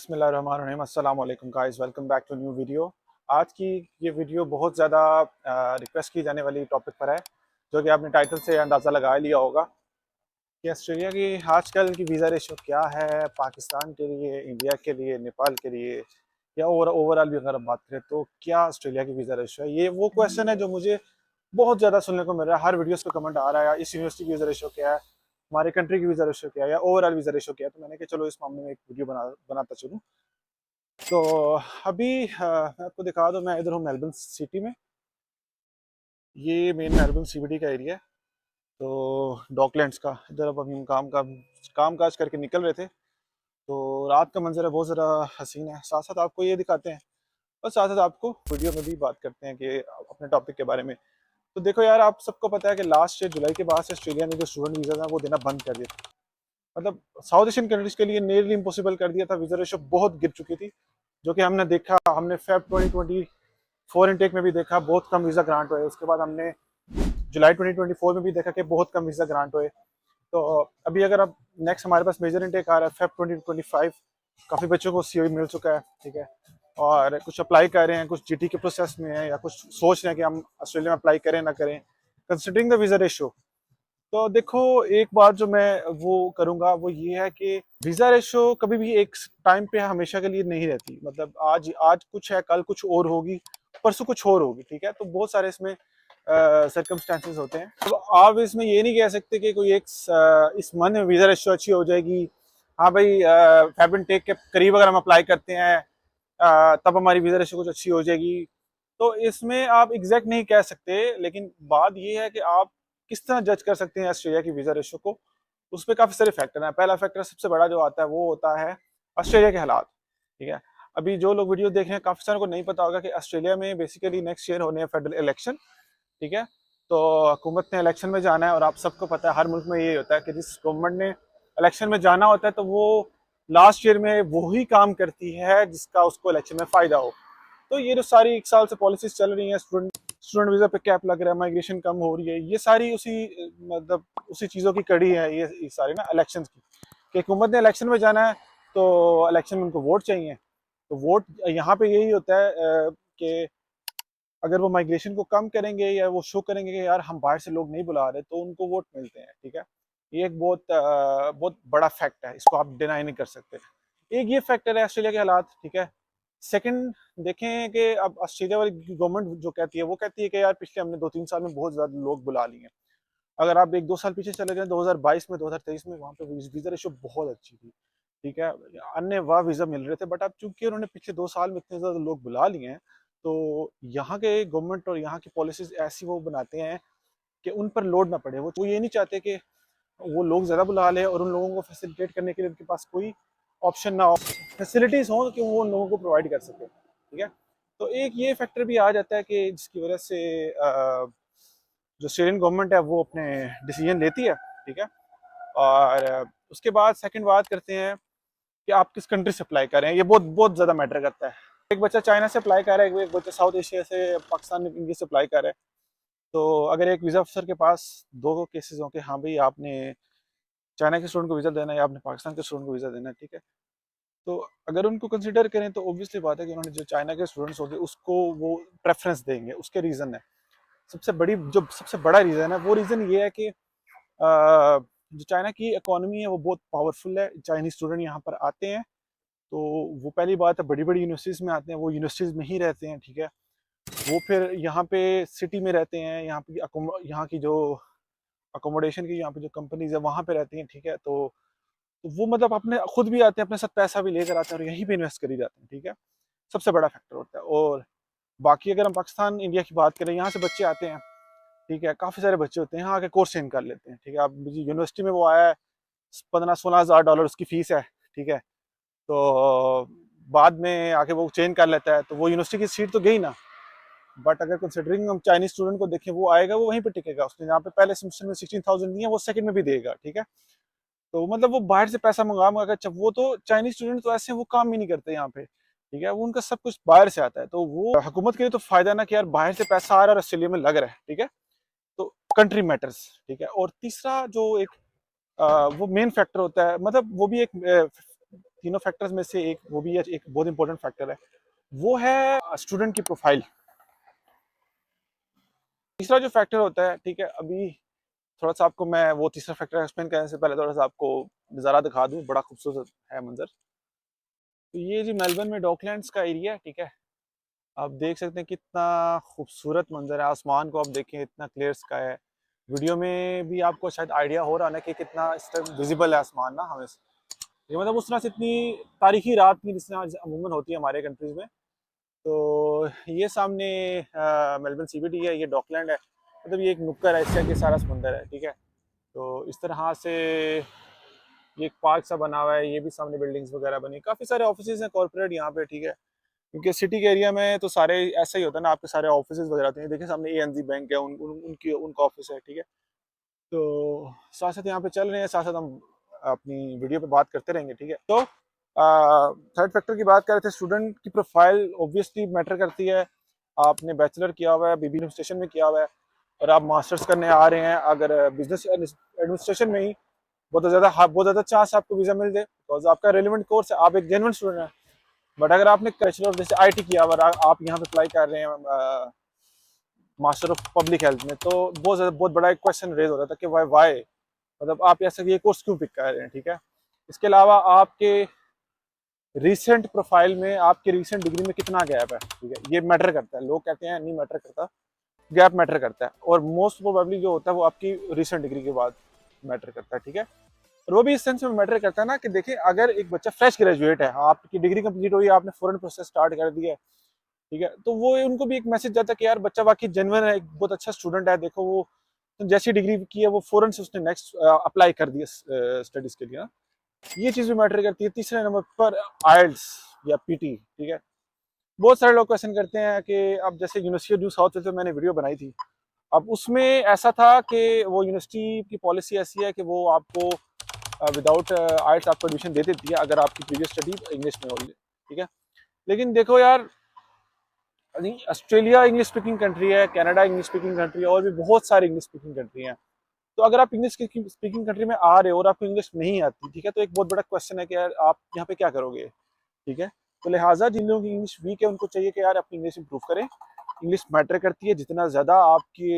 बिस्मिल्लाहिर्रहमानिर्रहीम। अस्सलाम वालेकुम guys, welcome back to new video. आज की ये वीडियो बहुत ज़्यादा रिक्वेस्ट की जाने वाली टॉपिक पर है, जो कि आपने टाइटल से अंदाज़ा लगा लिया होगा कि ऑस्ट्रेलिया की आजकल की वीज़ा रेशो क्या है, पाकिस्तान के लिए, इंडिया के लिए, नेपाल के लिए, या ओवरऑल भी अगर हम बात करें तो क्या ऑस्ट्रेलिया की वीज़ा रेशो है। ये वो क्वेश्चन है जो मुझे बहुत ज़्यादा सुनने को मिल रहा है। हर वीडियोस पे कमेंट आ रहा है, इस यूनिवर्सिटी की वीज़ा रेशो क्या है, हमारी कंट्री की वीज़ा रेशो क्या है, या ओवरऑल वीज़ा रेशो क्या है। तो मैंने कहा चलो इस मामले में एक वीडियो बनाता चलूँ। तो अभी मैं आपको दिखा दूँ, मैं इधर हूँ मेलबर्न सिटी में। ये मेन मेलबर्न सीबीडी का एरिया है। तो डॉकलैंड्स का इधर अब हम काम काज करके निकल रहे थे। तो रात का मंजर है, बहुत ज़रा हसीन है। साथ साथ आपको ये दिखाते हैं और साथ साथ आपको वीडियो में भी बात करते हैं कि अपने टॉपिक के बारे में। तो देखो यार, आप सबको पता है कि लास्ट ईयर जुलाई के बाद से ऑस्ट्रेलिया ने जो स्टूडेंट वीज़ा था वो देना बंद कर दिया। मतलब साउथ एशियन कंट्रीज के लिए नियरली इम्पॉसिबल कर दिया था। वीज़ा रेशो बहुत गिर चुकी थी, जो कि हमने देखा। हमने फेब 2024 इनटेक में भी देखा बहुत कम वीज़ा ग्रांट हुए। उसके बाद हमने जुलाई 2024 में भी देखा कि बहुत कम वीज़ा ग्रांट हुए। तो अभी अगर अब नेक्स्ट हमारे पास मेजर इनटेक आ रहा है फेब 2025, काफ़ी बच्चों को सीओई मिल चुका है, ठीक है। और कुछ अप्लाई कर रहे हैं, कुछ जीटी के प्रोसेस में है, या कुछ सोच रहे हैं कि हम ऑस्ट्रेलिया में अप्लाई करें ना करें, कंसिडरिंग द वीज़ा रेशो। तो देखो, एक बात जो मैं वो करूंगा वो ये है कि वीजा रेशो कभी भी एक टाइम पे हमेशा के लिए नहीं रहती। मतलब आज आज कुछ है, कल कुछ और होगी, परसों कुछ और होगी, ठीक है। तो बहुत सारे इसमें सर्कमस्टेंसेस होते हैं। तो आप इसमें ये नहीं कह सकते कि कोई एक इस मंथ में वीजा रेशो अच्छी हो जाएगी। हाँ भाई, फेब टेक के करीब अगर हम अप्लाई करते हैं तब हमारी वीजा रेशो कुछ अच्छी हो जाएगी। तो इसमें आप एग्जैक्ट नहीं कह सकते, लेकिन बात यह है कि आप किस तरह जज कर सकते हैं ऑस्ट्रेलिया की वीजा रेशो को। उस पर काफी सारे फैक्टर हैं। पहला फैक्टर सबसे बड़ा जो आता है वो होता है ऑस्ट्रेलिया के हालात, ठीक है। अभी जो लोग वीडियो देख रहे हैं, काफी सारों को नहीं पता होगा कि ऑस्ट्रेलिया में बेसिकली नेक्स्ट ईयर होने हैं फेडरल इलेक्शन, ठीक है। तो हुकूमत ने इलेक्शन में जाना है, और आप सबको पता है हर मुल्क में ये होता है कि जिस गवर्नमेंट ने इलेक्शन में जाना होता है तो वो लास्ट ईयर में वही काम करती है जिसका उसको इलेक्शन में फायदा हो। तो ये जो सारी एक साल से पॉलिसीज चल रही हैं, स्टूडेंट वीजा पे कैप लग रहा है, माइग्रेशन कम हो रही है, ये सारी मतलब उसी चीज़ों की कड़ी है। ये सारी ना इलेक्शन की, कि हुकूमत ने इलेक्शन में जाना है तो इलेक्शन में उनको वोट चाहिए। तो वोट यहाँ पे यही होता है कि अगर वो माइग्रेशन को कम करेंगे या वो शो करेंगे कि यार हम बाहर से लोग नहीं बुला रहे, तो उनको वोट मिलते हैं, ठीक है। ये एक बहुत बड़ा फैक्ट है, इसको आप डिनाई नहीं कर सकते। एक ये फैक्टर है ऑस्ट्रेलिया के हालात, ठीक है। सेकंड, देखें कि अब ऑस्ट्रेलिया वाली गवर्नमेंट जो कहती है वो कहती है कि यार पिछले हमने 2-3 साल में बहुत ज्यादा लोग बुला लिए हैं। अगर आप 1-2 साल पीछे चले जाएं, 2022 में, 2023 में, वहाँ पे वीजा रेशो बहुत अच्छी थी, ठीक है। अन्य वाह वीजा मिल रहे थे। बट अब चूंकि उन्होंने पिछले 2 साल में इतने ज्यादा लोग बुला लिए हैं, तो यहाँ के गवर्नमेंट और यहाँ की पॉलिसीज ऐसी वो बनाते हैं कि उन पर लोड ना पड़े। वो ये नहीं चाहते कि वो लोग ज़्यादा बुला ले और उन लोगों को फैसिलिटेट करने के लिए उनके पास कोई ऑप्शन ना हो, फैसिलिटीज़ हो कि वो उन लोगों को प्रोवाइड कर सके, ठीक है। तो एक ये फैक्टर भी आ जाता है कि जिसकी वजह से जो ऑस्ट्रेलियन गवर्नमेंट है वो अपने डिसीजन लेती है, ठीक है। और उसके बाद सेकंड बात करते हैं कि आप किस कंट्री से अप्लाई कर रहे हैं। ये बहुत बहुत ज़्यादा मैटर करता है। एक बच्चा चाइना से अप्लाई कर रहा है, एक बच्चा साउथ एशिया से, पाकिस्तान, इंडिया से अप्लाई कर रहा है। तो अगर एक वीज़ा अफसर के पास दो केसेस हों कि हाँ भाई आपने चाइना के स्टूडेंट को वीज़ा देना है या आपने पाकिस्तान के स्टूडेंट को वीज़ा देना है, ठीक है। तो अगर उनको कंसिडर करें तो ऑब्वियसली बात है कि उन्होंने जो चाइना के स्टूडेंट्स होंगे उसको वो प्रेफरेंस देंगे। उसके रीज़न है, सबसे बड़ा रीज़न है, वो रीज़न ये है कि जो चाइना की इकोनॉमी है वो बहुत पावरफुल है। चाइनीज स्टूडेंट यहाँ पर आते हैं, तो वो पहली बात है बड़ी बड़ी यूनिवर्सिटीज़ में आते हैं, वो यूनिवर्सिटीज़ में ही रहते हैं, ठीक है। वो फिर यहाँ पे सिटी में रहते हैं, यहाँ की जो अकोमोडेशन की यहाँ पे जो कंपनीज है वहाँ पे रहती हैं, ठीक है। तो वो मतलब अपने खुद भी आते हैं, अपने साथ पैसा भी लेकर आते हैं और यहीं पे इन्वेस्ट करी जाते हैं, ठीक है। सबसे बड़ा फैक्टर होता है। और बाकी अगर हम पाकिस्तान इंडिया की बात करें, यहाँ से बच्चे आते हैं, ठीक है। काफ़ी सारे बच्चे होते हैं यहाँ आके कोर्स चेंज कर लेते हैं, ठीक है। अब यूनिवर्सिटी में वो आया है, 15-16 हज़ार डॉलर उसकी फीस है, ठीक है। तो बाद में आके वो चेंज कर लेता है, तो वो यूनिवर्सिटी की सीट तो गई ना। बट अगर कंसिडरिंग हम चाइनीज स्टूडेंट को देखें, वो आएगा, वो वहीं पे टिकेगा। उसने यहाँ पे पहले सेमेस्टर में 16,000 दिए, वो सेकंड में भी देगा, ठीक है। तो मतलब वो बाहर से पैसा मंगा मंगा कर, वो तो चाइनीज स्टूडेंट तो ऐसे वो काम ही नहीं करते यहाँ पे, ठीक है। वो उनका सब कुछ बाहर से आता है, तो वो हुकूमत के लिए तो फायदा ना कि यार बाहर से पैसा आ रहा है और ऑस्ट्रेलिया में लग रहा है, ठीक है। तो कंट्री मैटर्स, ठीक है। और तीसरा जो एक वो मेन फैक्टर होता है, मतलब वो भी एक तीनों फैक्टर्स में से एक वो भी एक बहुत इंपॉर्टेंट फैक्टर है, वो है स्टूडेंट की प्रोफाइल। तीसरा जो फैक्टर होता है, ठीक है, अभी थोड़ा सा आपको मैं वो तीसरा फैक्टर एक्सप्लेन करने से पहले थोड़ा सा आपको नज़ारा दिखा दूँ, बड़ा खूबसूरत है मंजर। तो ये जी मेलबर्न में डॉकलैंड्स का एरिया है, ठीक है। आप देख सकते हैं कितना खूबसूरत मंजर है, आसमान को आप देखें इतना क्लियर स्काई है। वीडियो में भी आपको शायद आइडिया हो रहा है ना कि कितना इस टाइम विजिबल है आसमान ना हमें। ये मतलब उस तरह से इतनी तारीखी रात की जिस तरह अमूमन होती है हमारे कंट्रीज में। तो ये सामने मेलबर्न सीबीडी है, ये डॉकलैंड है, मतलब ये एक नुक्कड़ है, इससे आगे सारा समंदर है, ठीक है। तो इस तरह से ये एक पार्क सा बना हुआ है, ये भी सामने बिल्डिंग्स वगैरह बनी, काफ़ी सारे ऑफिसेज हैं कॉर्पोरेट यहाँ पे, ठीक है। क्योंकि सिटी के एरिया में तो सारे ऐसा ही होता है ना, आपके सारे ऑफिसेज वगैरह होते हैं। देखिए सामने एएनजी बैंक है, उनकी उनका ऑफिस है, ठीक है। तो साथ साथ यहाँ पे चल रहे हैं, साथ साथ हम अपनी वीडियो पे बात करते रहेंगे, ठीक है। तो थर्ड फैक्टर की बात कर रहे थे, स्टूडेंट की प्रोफाइल ऑब्वियसली मैटर करती है। आपने बैचलर किया हुआ है, बीबी एडमिनिस्ट्रेशन में किया हुआ है, और आप मास्टर्स करने आ रहे हैं, अगर बिजनेस एडमिनिस्ट्रेशन में ही बहुत ज़्यादा चांस आपको वीज़ा मिल जाए, बिकॉज आपका रेलिवेंट कोर्स है, आप एक जेन्युइन स्टूडेंट हैं। बट अगर आपने बैचलर जैसे आईटी किया और आप यहाँ पे अप्लाई कर रहे हैं मास्टर ऑफ पब्लिक हेल्थ में, तो बहुत बड़ा एक क्वेश्चन रेज हो रहा था कि वाई मतलब आप ऐसा ये कोर्स क्यों पिक कर रहे हैं, ठीक है। इसके अलावा आपके रिसेंट प्रोफाइल में आपके रिसेंट डिग्री में कितना गैप है, ठीक है, ये मैटर करता है। लोग कहते हैं नहीं मैटर करता, गैप मैटर करता है, और मोस्ट प्रोबेबली जो होता है वो आपकी रिसेंट डिग्री के बाद मैटर करता है, ठीक है। और वो भी इस सेंस में मैटर करता है ना कि देखिए, अगर एक बच्चा फ्रेश ग्रेजुएट है, आपकी डिग्री कंप्लीट हुई, आपने फॉरेन प्रोसेस स्टार्ट कर दिया है, ठीक है, तो वो उनको भी एक मैसेज जाता है कि यार बच्चा वाकई जेन्युइन है, एक बहुत अच्छा स्टूडेंट है, देखो वो तो जैसी डिग्री की है वो फॉरेन से उसने नेक्स्ट अप्लाई कर दिया स्टडीज के लिए ना। ये चीज़ भी मैटर करती है। तीसरे नंबर पर आइल्स या पीटी, ठीक है। बहुत सारे लोग क्वेश्चन करते हैं कि अब जैसे University of New South Wales में मैंने वीडियो बनाई थी, अब उसमें ऐसा था कि वो यूनिवर्सिटी की पॉलिसी ऐसी है कि वो आपको विदाउट आइल्स आपको एडमिशन दे देती है अगर आपकी प्रीवियस स्टडी इंग्लिश में हो, ठीक है। लेकिन देखो यार, ऑस्ट्रेलिया इंग्लिश स्पीकिंग कंट्री है, कनाडा इंग्लिश स्पीकिंग कंट्री है, और भी बहुत सारी इंग्लिश स्पीकिंग कंट्री हैं। तो अगर आप इंग्लिश स्पीकिंग कंट्री में आ रहे हो और आपको इंग्लिश नहीं आती, ठीक है, तो एक बहुत बड़ा क्वेश्चन है कि यार आप यहाँ पे क्या करोगे, ठीक है। तो लिहाजा जिन लोगों की इंग्लिश वीक है उनको चाहिए कि यार अपनी इंग्लिश इंप्रूव करें। इंग्लिश मैटर करती है, जितना ज़्यादा आपकी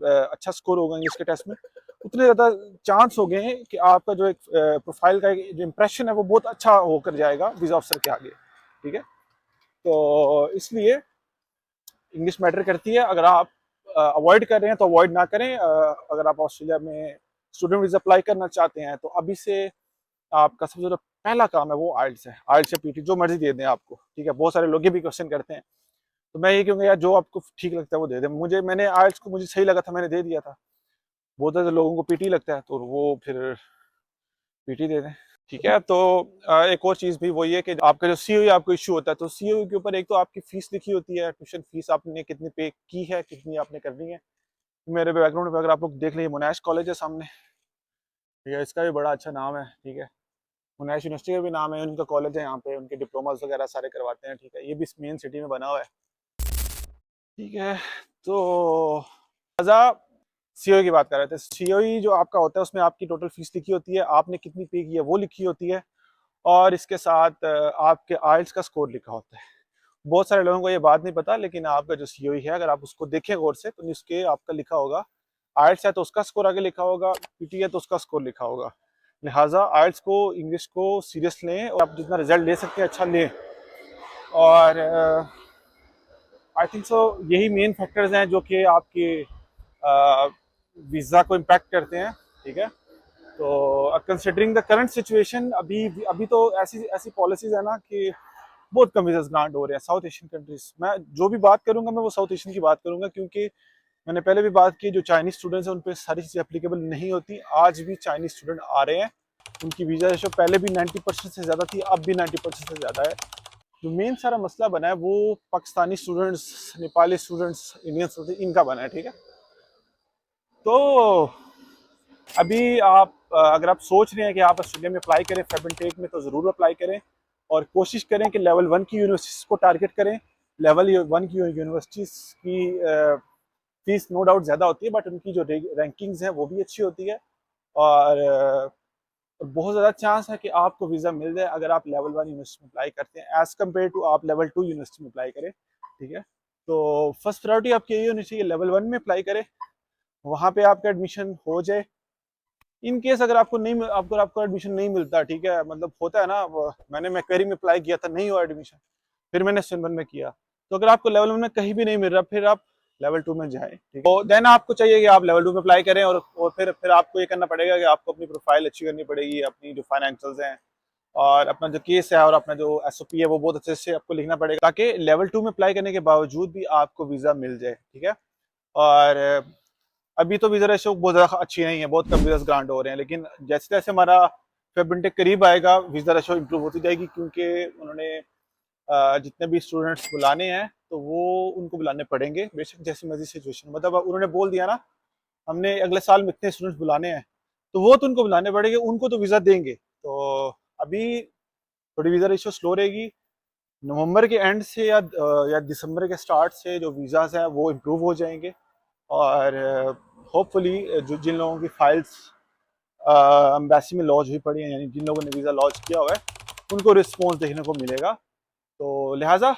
अच्छा स्कोर होगा इंग्लिश के टेस्ट में, उतने ज़्यादा चांस हो गए हैं कि आपका जो एक प्रोफाइल का जो इम्प्रेशन है वो बहुत अच्छा होकर जाएगा वीज़ा ऑफिसर के आगे, ठीक है। तो इसलिए इंग्लिश मैटर करती है। अगर आप अवॉइड कर रहे हैं तो अवॉइड ना करें। अगर आप ऑस्ट्रेलिया में स्टूडेंट वीज़ा अप्लाई करना चाहते हैं तो अभी से आपका सबसे ज़्यादा पहला काम है वो आइल्स है। आइल्स या पीटी जो मर्जी दे दें आपको, ठीक है। बहुत सारे लोग ये भी क्वेश्चन करते हैं, तो मैं ये कहूँगा यार जो आपको ठीक लगता है वो दे दें। मैंने आइल्स को मुझे सही लगा था, मैंने दे दिया था। बहुत सारे लोगों को पीटी लगता है तो वो फिर पीटी दे दें, ठीक है। तो एक और चीज़ भी वही है कि आपका जो सीओई आपको इशू होता है, तो सीओई के ऊपर एक तो आपकी फीस लिखी होती है, ट्यूशन फीस आपने कितनी पे की है, कितनी आपने करनी है। मेरे बैकग्राउंड में अगर आप लोग देख लीजिए, मोनाश कॉलेज है सामने, ठीक है, इसका भी बड़ा अच्छा नाम है, ठीक है। मोनाश यूनिवर्सिटी का भी नाम है, उनका कॉलेज है यहाँ पे, उनके डिप्लोमास वगैरह सारे करवाते हैं, ठीक है। ये भी मेन सिटी में बना हुआ है, ठीक है। तो सीओई की बात कर रहे थे। सीओई जो आपका होता है उसमें आपकी टोटल फीस लिखी होती है, आपने कितनी पे की है वो लिखी होती है, और इसके साथ आपके आइल्स का स्कोर लिखा होता है। बहुत सारे लोगों को ये बात नहीं पता, लेकिन आपका जो सीओई है अगर आप उसको देखें गौर से तो उसके आपका लिखा होगा, आइल्स है तो उसका स्कोर आगे लिखा होगा, पीटी है तो उसका स्कोर लिखा होगा। लिहाजा आइल्स को, इंग्लिश को सीरियस लें, और आप जितना रिजल्ट ले सकते हैं अच्छा लें। और आई थिंक सो यही मेन फैक्टर्स हैं जो कि आपके वीज़ा को इम्पैक्ट करते हैं, ठीक है। तो कंसिडरिंग द करंट सिचुएशन, अभी अभी तो ऐसी ऐसी पॉलिसीज है ना कि बहुत कम वीज़ा ग्रांट हो रहे हैं साउथ एशियन कंट्रीज। मैं जो भी बात करूंगा मैं वो साउथ एशियन की बात करूंगा, क्योंकि मैंने पहले भी बात की, जो चाइनीज स्टूडेंट्स हैं उन पर सारी चीज़ें एप्लीकेबल नहीं होती। आज भी चाइनीज स्टूडेंट आ रहे हैं, उनकी वीज़ा रेशो पहले भी 90% से ज़्यादा थी, अब भी 90% से ज़्यादा है। जो मेन सारा मसला बना है वो Pakistani students, Nepali students, Indian students, इनका बना है, ठीक है। तो अभी आप अगर आप सोच रहे हैं कि आप ऑस्ट्रेलिया में अप्लाई करें फेब इनटेक में, तो ज़रूर अप्लाई करें, और कोशिश करें कि लेवल 1 की यूनिवर्सिटीज़ को टारगेट करें। लेवल 1 की यूनिवर्सिटीज़ की फीस नो डाउट ज़्यादा होती है, बट उनकी जो रैंकिंग्स हैं वो भी अच्छी होती है। और और बहुत ज़्यादा चांस है कि आपको वीज़ा मिल जाए अगर आप लेवल 1 यूनिवर्सिटी में अप्लाई करते हैं एज़ कम्पेयर टू आप लेवल 2 यूनिवर्सिटी में अप्लाई करें। ठीक है, तो फर्स्ट प्रायोरिटी आपकी यही होनी चाहिए, लेवल 1 में अप्लाई करें, वहाँ पे आपका एडमिशन हो जाए। इन केस अगर आपको एडमिशन नहीं मिलता, ठीक है, मतलब होता है ना, मैंने मैक्वेरी में अप्लाई किया था, नहीं हुआ एडमिशन, फिर मैंने स्विनबर्न में किया। तो अगर आपको लेवल 1 में कहीं भी नहीं मिल रहा, फिर आप लेवल 2 में जाएं। ठीक है, तो देन आपको चाहिए कि आप लेवल 2 में अप्लाई करें, और फिर आपको ये करना पड़ेगा कि आपको अपनी प्रोफाइल अच्छी करनी पड़ेगी, अपनी जो फाइनेंशियल्स हैं और अपना जो केस है और अपना जो एसओपी है वो बहुत अच्छे से आपको लिखना पड़ेगा, ताकि लेवल 2 में अप्लाई करने के बावजूद भी आपको वीज़ा मिल जाए। ठीक है, और अभी तो वीज़ा रेशो बहुत ज़्यादा अच्छी नहीं है, बहुत कम वीज़ा ग्रांट हो रहे हैं, लेकिन जैसे जैसे हमारा फेब इनटेक करीब आएगा वीज़ा रेशो इंप्रूव होती जाएगी, क्योंकि उन्होंने जितने भी स्टूडेंट्स बुलाने हैं तो वो उनको बुलाने पड़ेंगे, बेशक जैसी मर्जी सिचुएशन, मतलब उन्होंने बोल दिया ना हमने अगले साल में इतने स्टूडेंट्स बुलाने हैं, तो वो तो उनको बुलाने पड़ेंगे, उनको तो वीज़ा देंगे। तो अभी थोड़ी वीज़ा रेशो स्लो रहेगी, नवंबर के एंड से या दिसंबर के स्टार्ट से जो वीज़ाज हैं वो इम्प्रूव हो जाएंगे, और होपफुली जो जिन लोगों की फाइल्स एम्बेसी में लॉन्च हुई पड़ी हैं, यानी जिन लोगों ने वीज़ा लॉन्च किया हुआ है, उनको रिस्पॉन्स देखने को मिलेगा। तो लिहाजा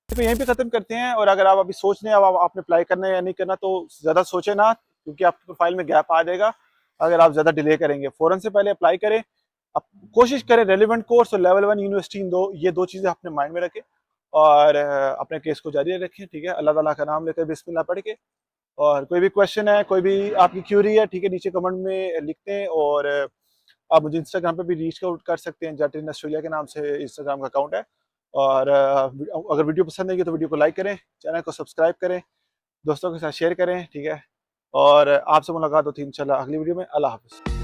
तो यहीं पे ख़त्म करते हैं, और अगर आप अभी सोच रहे हैं अब आपने अप्लाई करना है या नहीं करना, तो ज़्यादा सोचें ना, क्योंकि आपकी प्रोफाइल में गैप आ जाएगा अगर आप ज़्यादा डिले करेंगे। फ़ौरन से पहले अप्लाई करें, आप कोशिश करें रेलिवेंट कोर्स और लेवल 1 यूनिवर्सिटी, ये दो चीज़ें अपने माइंड में रखें, और अपने केस को जारी रखें। ठीक है, अल्लाह ताला का नाम लेकर बिस्मिल्लाह पढ़ के, और कोई भी क्वेश्चन है, कोई भी आपकी क्यूरी है, ठीक है, नीचे कमेंट में लिखते हैं, और आप मुझे इंस्टाग्राम पे भी रीच आउट कर सकते हैं, जट इन ऑस्ट्रेलिया के नाम से इंस्टाग्राम का अकाउंट है। और अगर वीडियो पसंद आएगी तो वीडियो को लाइक करें, चैनल को सब्सक्राइब करें, दोस्तों के साथ शेयर करें। ठीक है, और आपसे मुलाकात होती है इंशाल्लाह अगली वीडियो में। अल्लाह हाफ़िज़।